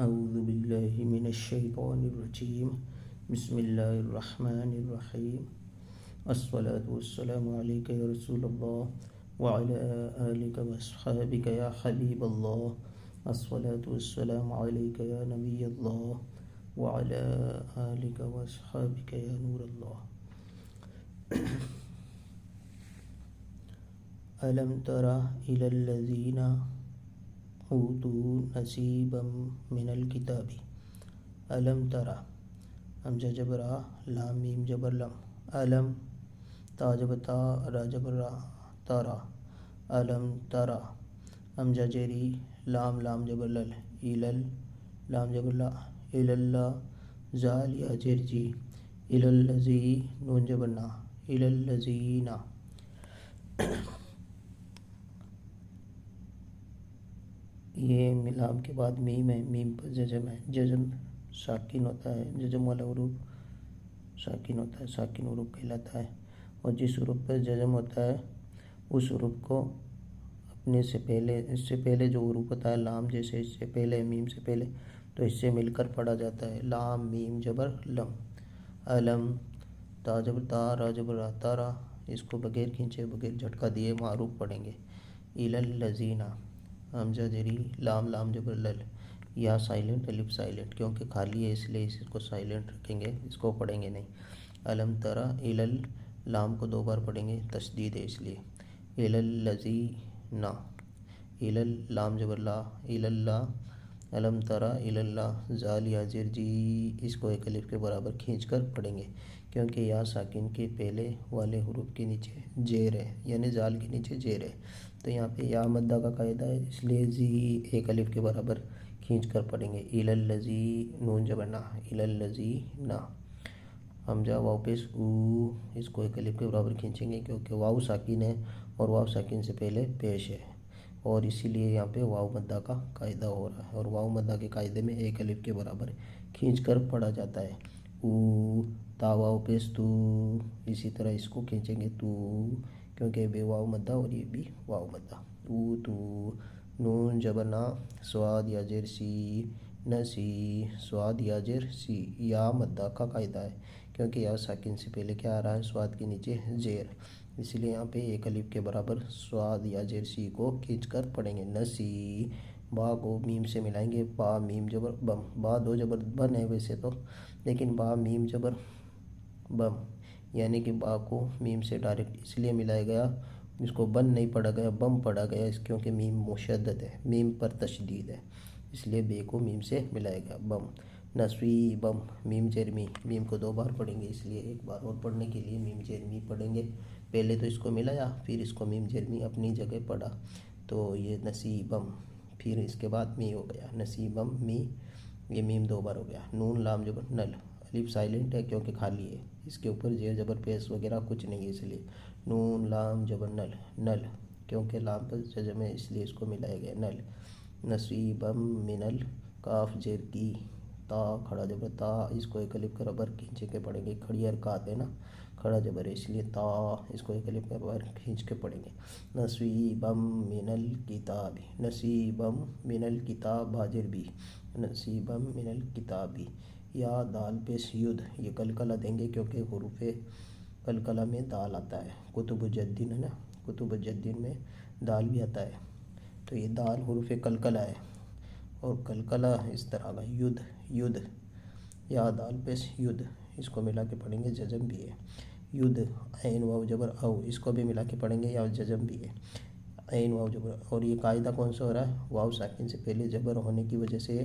اعوذ باللہ من الشیطان الرجیم بسم اللہ الرحمن الرحیم الصلاة والسلام علیک یا رسول اللہ وعلی آلک واصحابک یا حبیب اللہ الصلاة والسلام علیک یا نبی اللہ وعلی آلک واصحابک یا نور اللہ. الم تر الی الذین اوتوا نصیبا من الکتاب. الم ترى حمزہ جبر آ لام میم جبر لم الم تا جبر تا را جبر را تارا الم ترى حمزہ جری لام لام جبر لل الل لام جبر لا الاللہ زال یا جر جی الالذی نون جبر نا الالذین. یہ لام کے بعد میم ہے، میم پر جزم ہے. جزم ساکن ہوتا ہے، جزم والا حروف ساکن ہوتا ہے، ساکن حروف کہلاتا ہے. اور جس حروف پر جزم ہوتا ہے اس حروف کو اپنے سے پہلے، اس سے پہلے جو حروف ہوتا ہے لام جیسے اس سے پہلے میم سے پہلے، تو اس سے مل کر پڑھا جاتا ہے. لام میم جبر لم علم تا جبر تا را جبر را تارا. اس کو بغیر کھینچے بغیر جھٹکا دیے معروف پڑھیں گے. الالذین حمزہ جری لام لام جبر لل یا سائلنٹ الف سائلنٹ، کیونکہ خالی ہے اس لیے اس کو سائلنٹ رکھیں گے، اس کو پڑھیں گے نہیں. الم ترى الل لام کو دو بار پڑھیں گے، تشدید ہے اس لیے. الالذین الل لام جبر لا الاللہ الم ترى الاللہ زال یا زر جی. اس کو ایک الف کے برابر کھینچ کر پڑھیں گے کیونکہ یا ساکن کے پہلے والے حروف کے نیچے زیر ہے، یعنی زال کے نیچے زیر ہے. تو یہاں پہ یا مدہ کا قاعدہ ہے، اس لیے زی ایک الف کے برابر کھینچ کر پڑھیں گے. الالذی نون جبر نا الالذین. حمزہ واو پیش او، اس کو ایک الف کے برابر کھینچیں گے کیونکہ واو ساکن ہے اور واو ساکن سے پہلے پیش ہے، اور اسی لیے یہاں پہ واو مدہ کا قاعدہ ہو رہا ہے. اور واو مدہ کے قاعدے میں ایک الف کے برابر کھینچ کر پڑھا جاتا ہے. او تا واو پیش تو، اسی طرح اس کو کھینچیں گے تو، کیونکہ بے واو مدہ اور یہ بھی واو مدہ. او تو نون جبر نا سواد یا جر سی نسی سواد یا جر سی. یا مدہ کا قاعدہ ہے کیونکہ یا ساکن سے پہلے کیا آ رہا ہے، سواد کے نیچے زیر، اس لیے یہاں پہ ایک الف کے برابر سواد یا جر سی کو کھینچ کر پڑھیں گے. نسی با کو میم سے ملائیں گے، با میم جبر بم. با دو جبر بن ہے ویسے تو، لیکن با میم جبر بم، یعنی کہ با کو میم سے ڈائریکٹ اس لیے ملایا گیا، اس کو بن نہیں پڑھا گیا بم پڑھا گیا، اس کیونکہ میم مشدد ہے، میم پر تشدید ہے، اس لیے بے کو میم سے ملایا گیا بم. نسوی بم میم جرمی، میم کو دو بار پڑھیں گے اس لیے ایک بار اور پڑھنے کے لیے میم جرمی پڑھیں گے. پہلے تو اس کو ملایا پھر اس کو میم جرمی اپنی جگہ پڑھا، تو یہ نصیبم، پھر اس کے بعد می ہو گیا نصیبم می، یہ میم دو بار ہو گیا. نون لام جبر نل الف سائلنٹ ہے کیونکہ خالی ہے، اس کے اوپر زیر جبر پیش وغیرہ کچھ نہیں ہے، اس لیے نون لام جبر نل نل، کیونکہ لام پر جزم ہے اس لیے اس کو ملایا گیا نل. نصیبم من ال کاف جیر کی تا کھڑا جبر تا، اس کو ایک الف کے برابر کھینچ کے پڑھیں گے. کھڑی حرکات ہے نا، کھڑا جبر ہے اس لیے تا، اس کو ایک الف کے برابر کھینچ کے پڑھیں گے. نصیبم من الکتاب نصیبم من الکتاب باجر بھی نصیبم من الکتابی. یا دال پیش ید، یہ کلکلہ دیں گے کیونکہ حروف کلکلہ میں دال آتا ہے. کتب جدین ہے نا، کتب جدین میں دال بھی آتا ہے، تو یہ دال حروف کلکلہ ہے، اور کلکلہ اس طرح کا ید ید. یا دال پیش ید، اس کو ملا کے پڑھیں گے جزم بھی ہے. ید عین واو جبر او، اس کو بھی ملا کے پڑھیں گے یا جزم بھی ہے عین واو جبر. اور یہ قاعدہ کون سا ہو رہا ہے، واو ساکن سے پہلے جبر ہونے کی وجہ سے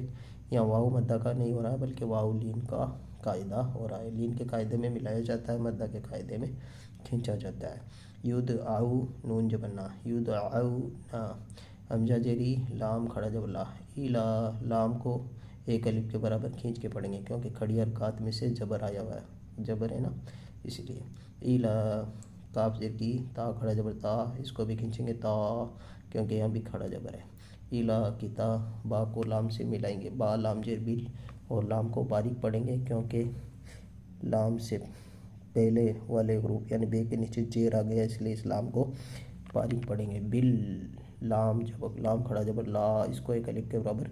یا واو مدہ کا نہیں ہو رہا ہے بلکہ واو لین کا قاعدہ ہو رہا ہے. لین کے قاعدے میں ملایا جاتا ہے، مدہ کے قاعدے میں کھینچا جاتا ہے. یدعو نون جبر نا یدعونا حمزہ جری لام کھڑا جبر لا الا، لام کو ایک الف کے برابر کھینچ کے پڑھیں گے کیونکہ کھڑی حرکات میں سے جبر آیا ہوا ہے، جبر ہے نا اس لیے. الا کاف زیر کی تا کھڑا جبر تا، اس کو بھی کھینچیں گے تا کیونکہ یہاں بھی کھڑا جبر ہے. الا کتا با کو لام سے ملائیں گے، با لام جر بل، اور لام کو باریک پڑھیں گے کیونکہ لام سے پہلے والے حروف یعنی بے کے نیچے زیر آ گیا، اس لیے اس لام کو باریک پڑھیں گے. بل لام جب لام کھڑا جبر لا، اس کو ایک الف کے برابر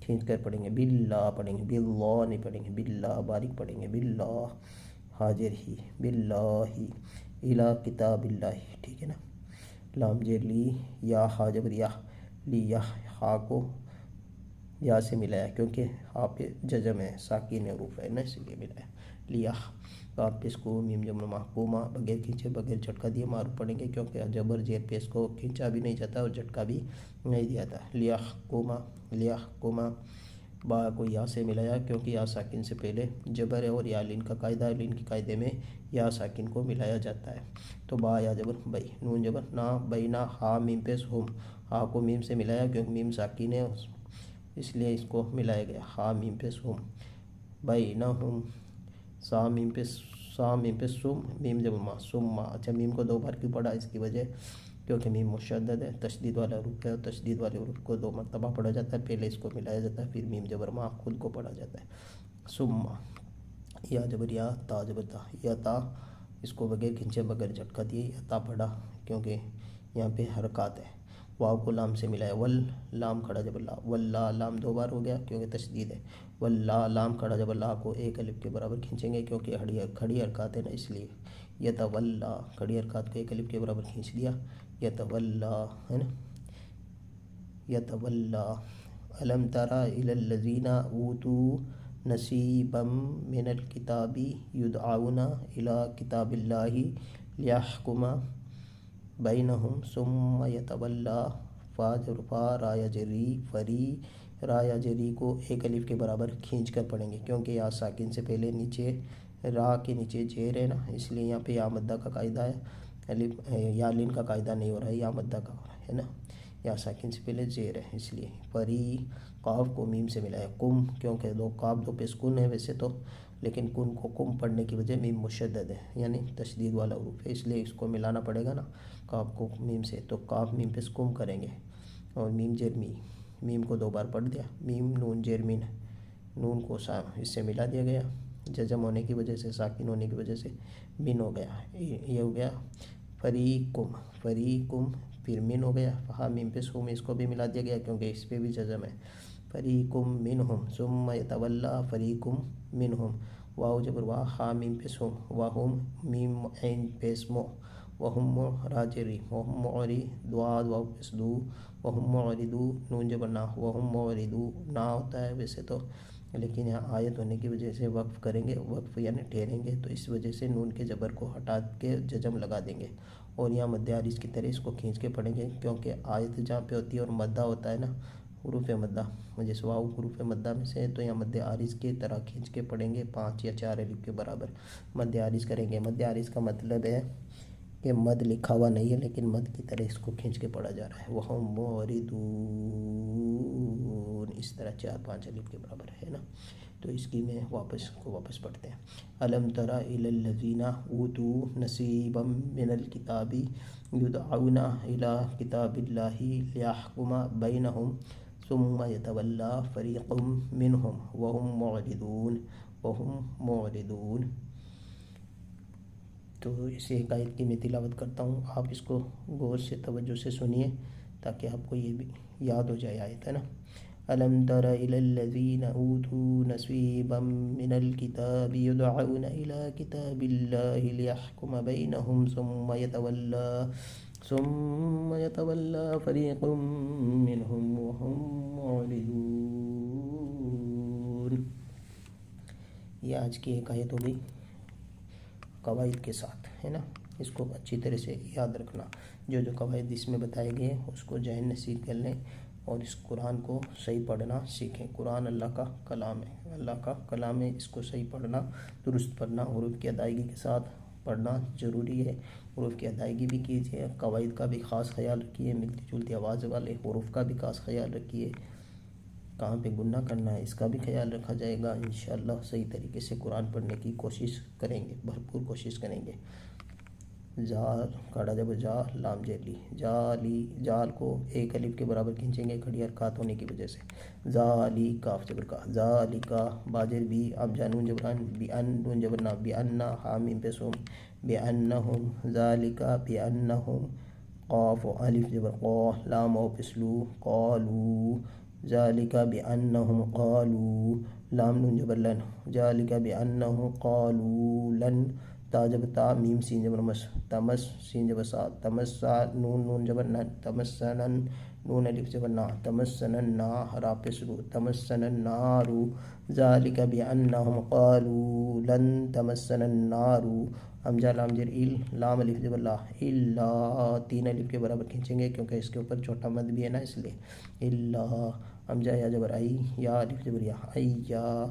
کھینچ کر پڑھیں گے، باللہ پڑھیں گے، باللہ نہیں پڑھیں گے، باللہ باریک پڑھیں گے، باللہ حاضر ہی، باللہ الی کتاب اللہ، ٹھیک ہے نا. لام زیر لی، یا ہا جبر یا، لی یا، ہا کو یا سے ملایا کیونکہ ہا پہ جزم ہے، ساکن حروف ہے نا، اس لیے ملایا. لیا کاف پیش کو میم جمع محکومہ، بغیر کھینچے بغیر جھٹکا دیے معروف پڑھیں گے کیونکہ جبر زیر پیش کو کھینچا بھی نہیں جاتا اور جھٹکا بھی نہیں دیا جاتا. لیا کوما، لیا کوما، با کو یا سے ملایا کیونکہ یا ساکن سے پہلے جبر ہے اور یا لین کا قاعدہ ہے، لین کے قاعدے میں یا ساکن کو ملایا جاتا ہے. تو با یا جبر بئی، نون جبر نا، بینا، ہا میم پیش ہم، ہا کو میم سے ملایا کیونکہ میم ساکن ہے اس لیے اس کو ملایا گیا. ہا میم پیش ہم، بینہم، سا میم پیش، سا میم پیش سم، میم جبر ما، سم. اچھا میم کو دو بار کیوں پڑھا؟ اس کی وجہ کیونکہ میم مشدد ہے، تشدید والا حروف ہے اور تشدید والے حروف کو دو مرتبہ پڑھا جاتا ہے، پہلے اس کو ملایا جاتا ہے پھر میم جبر ما خود کو پڑھا جاتا ہے. ثم، یا جبر یا، تا جبر تا، یا تا اس کو بغیر کھینچے بغیر جھٹکا دیے یا تا پڑھا کیونکہ یہاں پہ حرکات ہے. واو کو لام سے ملایا، ول لام کھڑا جبر لا، واللہ لام دو بار ہو گیا کیونکہ تشدید ہے. واللہ لام کھڑا جبر لا کو ایک الف کے برابر کھینچیں گے کیونکہ کھڑی حرکات ہے نا اس لیے. یتولا کھڑی حرکات کو ایک الف کے برابر کھینچ دیا، یتولا ہے نا. یتولا. الم تری الی الذین اوتوا نصیبا من الکتاب یدعون الی کتاب اللہ لیحکم بینہم ثم یتولا. فا جبر فا، را یا جری، فری، را یا جری کو ایک الف کے برابر کھینچ کر پڑھیں گے کیونکہ یا ساکن سے پہلے نیچے را کے نیچے زیر ہے نا، اس لیے یہاں پہ یا مدہ کا قاعدہ ہے، الف یا لین کا قاعدہ نہیں ہو رہا ہے، یا مدہ کا ہو رہا ہے نا، یا ساکن سے پہلے زیر ہے اس لیے. فری قاف کو میم سے ملایا، کم کیونکہ دو قاف دو پیش کن ہے ویسے تو، لیکن کن کو کم پڑھنے کی وجہ میم مشدد ہے یعنی تشدید والا حروف ہے اس لیے اس کو ملانا پڑے گا نا قاف کو میم سے. تو قاف میم پیش کم کریں گے اور میم زیر می، میم کو دو بار پڑھ دیا، میم نون زیر مین، نون کو اس سے ملا دیا گیا، جزم ہونے کی وجہ سے ساکن ہونے کی وجہ سے من ہو گیا، یہ ہو گیا. فریقم، فریقم پھر من ہو گیا، ہا میم پیش ہم اس کو بھی ملا دیا گیا کیونکہ اس پہ بھی جزم ہے. فریقم منہم ثم یتولا فریقم منہم. واو جبر وا، ہا میم پیش ہم، وہم میم عین پیش مو، وہم را جری، وہم معری، دعا واو پیش دو، وہم معرضو، نون جبر نا، وہم معرضو نا ہوتا ہے ویسے تو، لیکن یہاں آیت ہونے کی وجہ سے وقف کریں گے، وقف یعنی ٹھہریں گے تو اس وجہ سے نون کے جبر کو ہٹا کے جزم لگا دیں گے اور یہاں مد عارض کی طرح اس کو کھینچ کے پڑھیں گے کیونکہ آیت جہاں پہ ہوتی ہے اور مدہ ہوتا ہے نا حروف مدہ، جیسے واو حروف مدہ میں سے ہے تو یہاں مد عارض کی طرح کھینچ کے پڑھیں گے 5 یا 4 الف کے برابر مد عارض کریں گے. مد عارض کا مطلب ہے کہ مد لکھا ہوا نہیں ہے لیکن مد کی طرح اس کو کھینچ کے پڑھا جا رہا ہے. وَهُمْ مُعْرِضُونَ، اس طرح 4-5 الف کے برابر ہے نا. تو اس کی میں واپس پڑھتے ہیں. الم تری الی الذین اوتوا نصیبا من الکتاب یدعون الی کتاب اللہ لیحکم بینہم ثم یتولی فریق منہم وہم معرضون، وہم معرضون. تو اسی ایک آیت کی میں تلاوت کرتا ہوں، آپ اس کو غور سے توجہ سے سنیے تاکہ آپ کو یہ بھی یاد ہو جائے آیت ہے نا. الم تر الی الذین اوتوا نصیبا من الکتاب یدعون الی کتاب اللہ لیحکم بینہم ثم یتولی فریق منہم وہم معرضون. یہ آج کی ایک آیت ہو گئی قواعد کے ساتھ ہے نا. اس کو اچھی طرح سے یاد رکھنا، جو قواعد اس میں بتائے گئے اس کو ذہن نصیب کر لیں اور اس قرآن کو صحیح پڑھنا سیکھیں. قرآن اللہ کا کلام ہے، اللہ کا کلام ہے، اس کو صحیح پڑھنا، درست پڑھنا، حروف کی ادائیگی کے ساتھ پڑھنا ضروری ہے. حروف کی ادائیگی بھی کیجیے، قواعد کا بھی خاص خیال رکھیے، ملتی جلتی آواز والے حروف کا بھی خاص خیال رکھیے، کہاں پہ گنہ کرنا ہے اس کا بھی خیال رکھا جائے گا. انشاءاللہ صحیح طریقے سے قرآن پڑھنے کی کوشش کریں گے، بھرپور کوشش کریں گے. زال کھڑا جب جا، لام جیلی، جالی، جال کو ایک الف کے برابر کھینچیں گے کھڑی حرکات ہونے کی وجہ سے. ذالی کاف جبر کا، ذالی کا، باجر بھی، اب جانون جبران، بی ان نون جبرنا، بی انّا حامیم پیسوم، بی انہم، ذالکا بی انہم، قاف و الف جبر قا، لام او پسلو، قالو، ذالک بأنہم قالوا لام نون جبر لن، ذالک بأنہم قالوا لن، تا جبر تا، میم سین جبر مس، تمس سین جبر سا، تمسا نون نون جبر نن، تمسنن نون الف جبر نا، تمسنن نا را پہ شروع، تمسن النار، ذالک بأنہم قالوا لن تمسن النار، حمزہ لام زیر ال، لام الف جبر لا، الا تین الف کے برابر کھینچیں گے کیونکہ اس کے اوپر چھوٹا مد بھی ہے نا، اس لیے الا، حمزہ یا جبر ای، یا الف جبر یا، ایا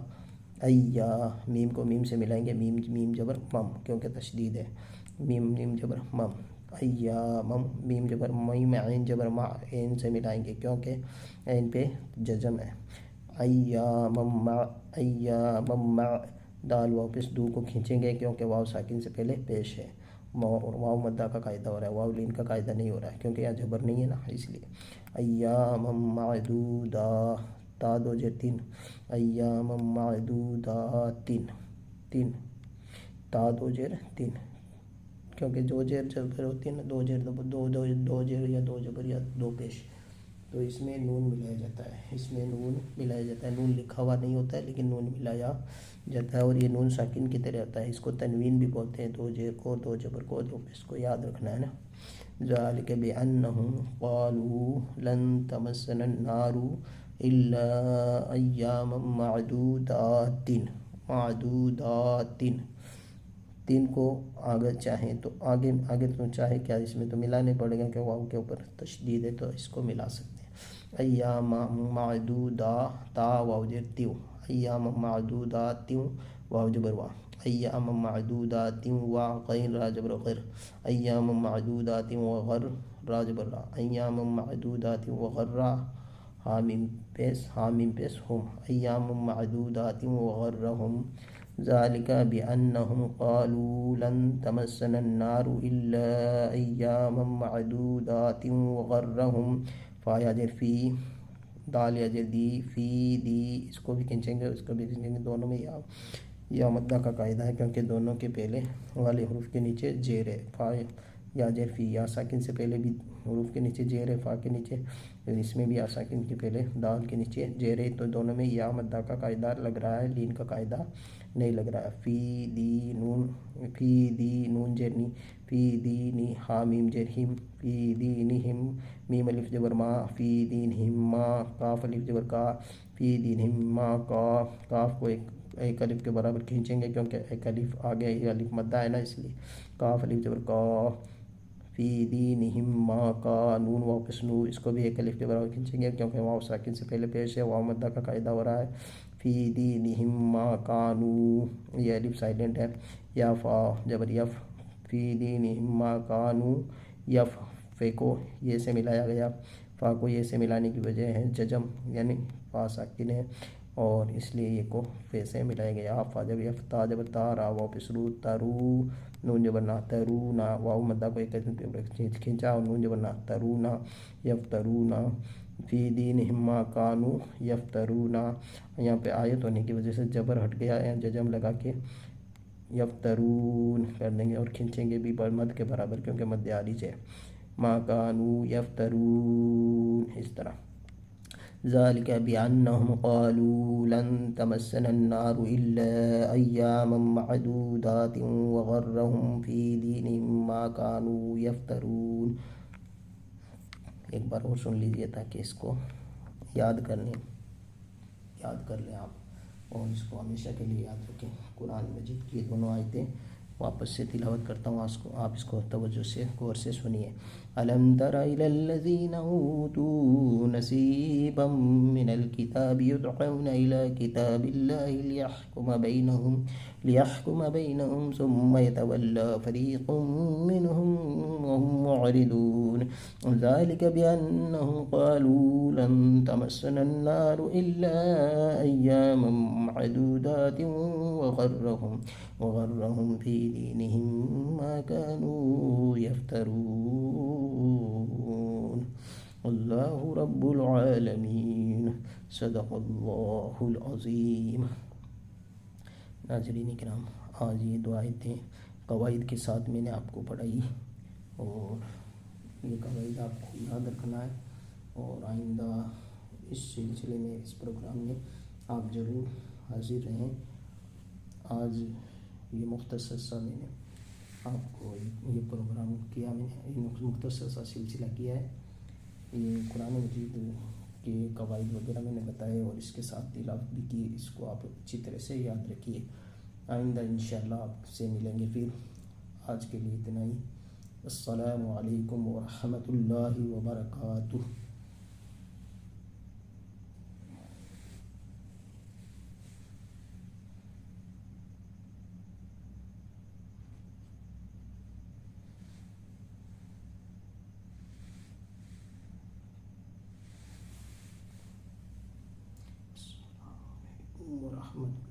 ایا، میم کو میم سے ملائیں گے، میم میم جبر مم کیونکہ تشدید ہے، میم میم جبر مم، ایامم، میم جبر میم، عین جبر ما، عین سے ملائیں گے کیونکہ عین پہ جزم ہے، ایامم مع، ایامم مع، دال واؤ پس دو کو کھینچیں گے کیونکہ واؤ ساکن سے پہلے پیش ہے، واؤ مدہ کا قاعدہ ہو رہا ہے، واؤ لین کا قاعدہ نہیں ہو رہا ہے کیونکہ یہاں جبر نہیں ہے نا، اس لیے ایامم معدودہ، تا دو زیر تین، ایامم معدودات، تین، تا دو زیر تین، کیونکہ جو زیر جبر ہوتی ہے نا، دو زیر دو زیر یا دو جبر یا دو پیش، تو اس میں نون ملایا جاتا ہے، اس میں نون ملایا جاتا ہے، نون لکھا ہوا نہیں ہوتا ہے لیکن نون ملایا جاتا ہے، اور یہ نون ساکن کی طرح ہوتا ہے، اس کو تنوین بھی بولتے ہیں، دو زیر کو، دو جبر کو، دو پیش کو یاد رکھنا ہے نا۔ ذالک بأنہم قالوا لن تمسنا النار الا ایاما معدودات، معدودات، تین کو آگے چاہیں تو آگے تو چاہے کیا، اس میں تو ملانے پڑے گا کہ واؤ کے اوپر تشدید ہے تو اس کو ملا سکتے ہیں، ایام معدودہ، تا واؤ زیر تیو، ایام معدودات واؤ جبر وا، ایام معدودات وا غین را جبر غیر، ایام معدودات وغر را جبر را، ایام معدودات وغرہ، حامیم پیس ہم، ایام معدودات وغرہم، ذالک بأنہم قالوا لن تمسنا النار الا ایاما معدودات وغرہم، فا یا زیر فی، دال یا زیر دی، فی دی، اس کو بھی کھینچیں گے، اس کو بھی کھینچیں گے، دونوں میں یا مدہ کا قاعدہ ہے کیونکہ دونوں کے پہلے والے حروف کے نیچے زیر ہے، فا یا زیر فی، یا ساکن سے پہلے بھی حروف کے نیچے زیر ہے، فا کے نیچے، اس میں بھی یا ساکن کے پہلے دال کے نیچے زیر ہے، تو دونوں میں یا مدہ کا قاعدہ لگ رہا ہے، لین کا قاعدہ نہیں لگ رہا ہے، فی دی نون، فی دی نون زیر نی، فی دی نی، ہا میم زیر ہم، فی دینہم، میم الف جبر ما، فی دینہم ما، کاف الف جبر کا، فی دینہم ما کا، کاف کو ایک الف کے برابر کھینچیں گے کیونکہ ایک الف آگے یہ الف مدہ ہے نا، اس لیے کاف الف جبر کا، فی دینہم ما کا، نون واؤ پس نو، اس کو بھی ایک الف کے برابر کھینچیں گے کیونکہ واؤ ساکن سے پہلے پیش ہے، واؤ مدہ کا قاعدہ ہو رہا ہے، فی دینہم ما کانو، یہ الف سائلنٹ ہے، یا فا جبر یف، فی دینہم ما کانو یف، فے کو یہ سے ملایا گیا، فا کو یہ سے ملانے کی وجہ ہے جزم، یعنی فا ساکن ہے اور اس لیے یہ کو فے سے ملایا گیا، فا جب یف، تا جبر تا، را واؤ پہ شروع، ترو نون جبر نا، ترونا، واؤ مدہ کو ایک کھینچا اور نون جبر نا، ترونا یفترونا، فی دینہم ما کانو یفترونا، یہاں پہ آیت ہونے کی وجہ سے جبر ہٹ گیا ہے، جزم لگا کے یفترون کر دیں گے اور کھینچیں گے بھی مد کے برابر کیونکہ مد عارض ہے، ما کانو یفترون، اس طرح، ذالک بأنہم قالوا لن تمسنا النار الا ایاما معدودات وغرہم فی دینہم ما کانوا یفترون۔ ایک بار اور سن لیجئے تاکہ اس کو یاد کر لیں آپ اور اس کو ہمیشہ کے لیے یاد رکھیں۔ قرآن مجید کی دونوں آیتیں واپس سے تلاوت کرتا ہوں، آپ اس کو توجہ سے غور سے سنیے۔ الم تر الی الذین اوتوا نصیبا من الکتاب یدعون الی کتاب اللہ لیحکم بینہم ثم یتولی فریق منہم وهم معرضون، ذلک بأنہم قالوا لن تمسنا النار الا ایاما معدودات وغرهم في دينهم ما كانوا يفترون، اللہ رب العالمین، صدق اللہ العظیم۔ ناظرین کرام، آج یہ دو آیتیں قواعد کے ساتھ میں نے آپ کو پڑھائی اور یہ قواعد آپ کو یاد رکھنا ہے اور آئندہ اس سلسلے میں اس پروگرام میں آپ ضرور حاضر رہیں۔ آج یہ مختصر سا میں نے آپ کو یہ پروگرام کیا، میں نے مختصر سا سلسلہ کیا ہے۔ یہ قرآن مجید کے قواعد وغیرہ میں نے بتائے اور اس کے ساتھ تلاوت بھی کی، اس کو آپ اچھی طرح سے یاد رکھیے۔ آئندہ انشاءاللہ آپ سے ملیں گے پھر۔ آج کے لیے اتنا ہی۔ السلام علیکم ورحمۃ اللہ وبرکاتہ۔ ورحمۃ